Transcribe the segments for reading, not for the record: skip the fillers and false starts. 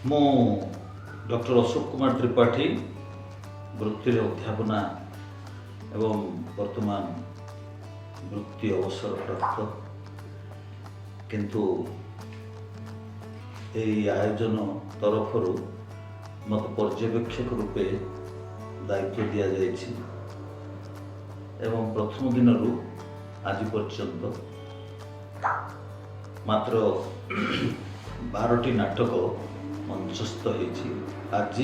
ମୁଁ ଡକ୍ଟର ଅଶୋକ କୁମାର त्रिपाठी वृत्तिर अध्यापना एवं वर्तमान वृत्ति अवसर प्राप्त किंतु यही आयोजन तरफ मत पर्यवेक्षक रूपे दायित्व दि जाइछि एवं प्रथम दिन आज पर्यंत मात्र 12टी नाटक मंचस्थ होइछि। आज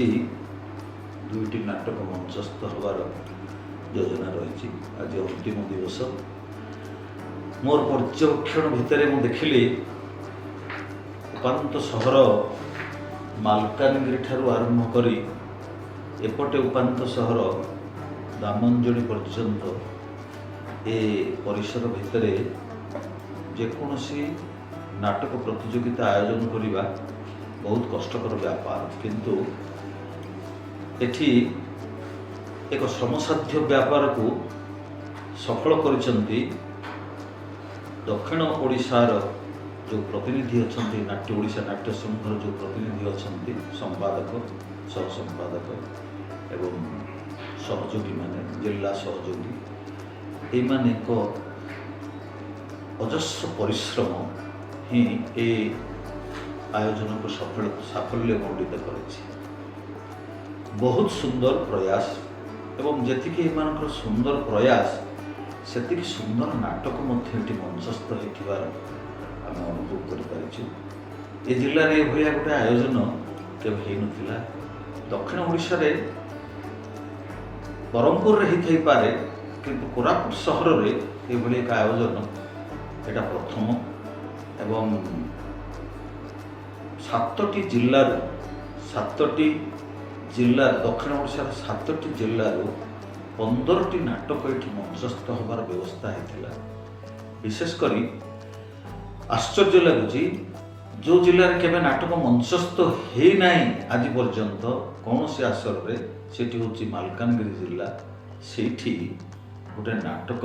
2टी नाटक मंचस्थ होवार योजना रही। आज अंतिम दिवस मोर पर्यवेक्षण भितर मु देखिली उपांत सहर मालकानगिरी ठारू आरंभ करी एपटे उपांत सहर दामंजड़ी पर्यंत ए परिसर भितर जेकोसी नाटक प्रतियोगिता आयोजन करने बहुत कष्टकर व्यापार, किंतु एठी एक श्रमसाध्य व्यापार को सफल करिसंती दक्षिण ओडिशार जो प्रतिनिधि अच्छा नाट्य ओडिशा नाट्य संघर जो प्रतिनिधि अच्छा संपादक सह संपादक एवं सहयोगी माने जिला सहयोगी ये माने को अजस्र परिश्रम ही ए आयोजन को साफल्य मंडित करेछि। बहुत सुंदर प्रयास एवं जेतिकी एमानकर सुंदर प्रयास सेतिकी सुंदर नाटक मध्य मंचस्थ होइथिबार आम अनुभव करि पारिछु। ए जिल्ला रे भलिया गोटे आयोजन केबे हेइ नथिला। दक्षिण ओडिशा रे बरमपुर रे हेइ पारे, किंतु कोरापुट सहर रे ए भली एक आयोजन एटा प्रथम एवं 7टी जिल्ला दक्षिण ओडिशा 7टी जिल्लारू 15टी नाटक ये मंचस्थ होबार व्यवस्था होता। विशेषकर आश्चर्य लगुच जो जिले में केबे नाटक मंचस्थ है नहीं आज पर्यंत कौन से आसर रे सेठी होची मालकानगिरी जिला। सेठी गोटे नाटक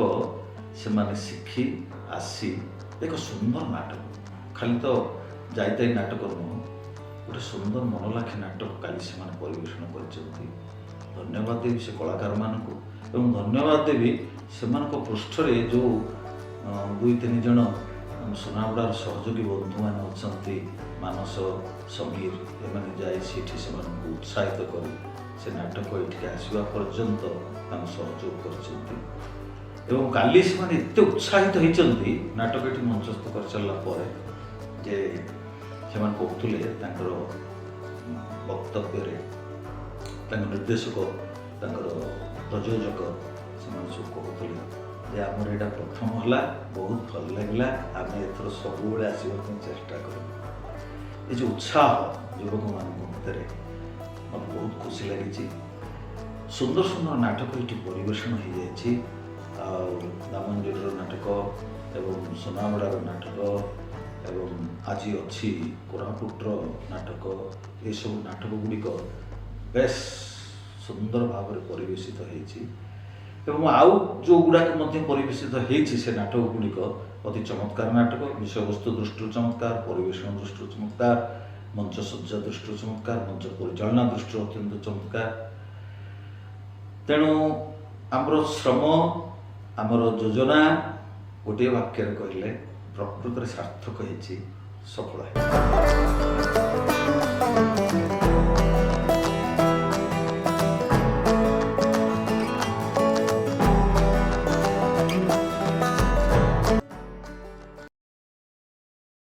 से माने शिखी आसी एक सुंदर नाटक खाली तो जाइताई नाटक नुह गोटे सुंदर मनलाखी नाटक काली से परिवेषण कर। धन्यवाद देवी से कलाकार मानक एवं धन्यवाद देवी से पृष्ठ जो 2-3 जन सुनाबड़ार सहयोगी बंधु मान अच्छा मानस समीर एमाने जाई सेठी से उत्साहित कर से नाटक ये आसवा पर्यंत सहयोग कर। एवं काली से एत उत्साहित होती नाटक ये मंचस्थ कर सारापर जे से कहते वक्तव्य निर्देशक प्रयोजक से कहते आमर यहाँ प्रथम है बहुत भल लगे आम एथर सब आसवाई चेष्टा कर। ये उत्साह युवक मान मत बहुत खुशी लगी। सुंदर सुंदर नाटक ये परिवेषण हो जाए। दामंजड़ीर नाटक एवं सुनाबड़ार नाटक एवं आज अच्छी कोरापुटर नाटक ये सब नाटक गुड़िक बेस सुंदर भाव में परिवेशित होती। आउ जो गुड़ाक परिवेशित होती से नाटक गुड़िक अति चमत्कार नाटक विषय वस्तु दृष्टि चमत्कार, परिवेषण दृष्टि चमत्कार, मंच सज्जा दृष्टि चमत्कार, मंच परिचालना दृष्टि अत्यंत चमत्कार। तेणु आमर श्रम आमर योजना गोटे वाक्य कहले प्रकृत सार्थक होती सफल है।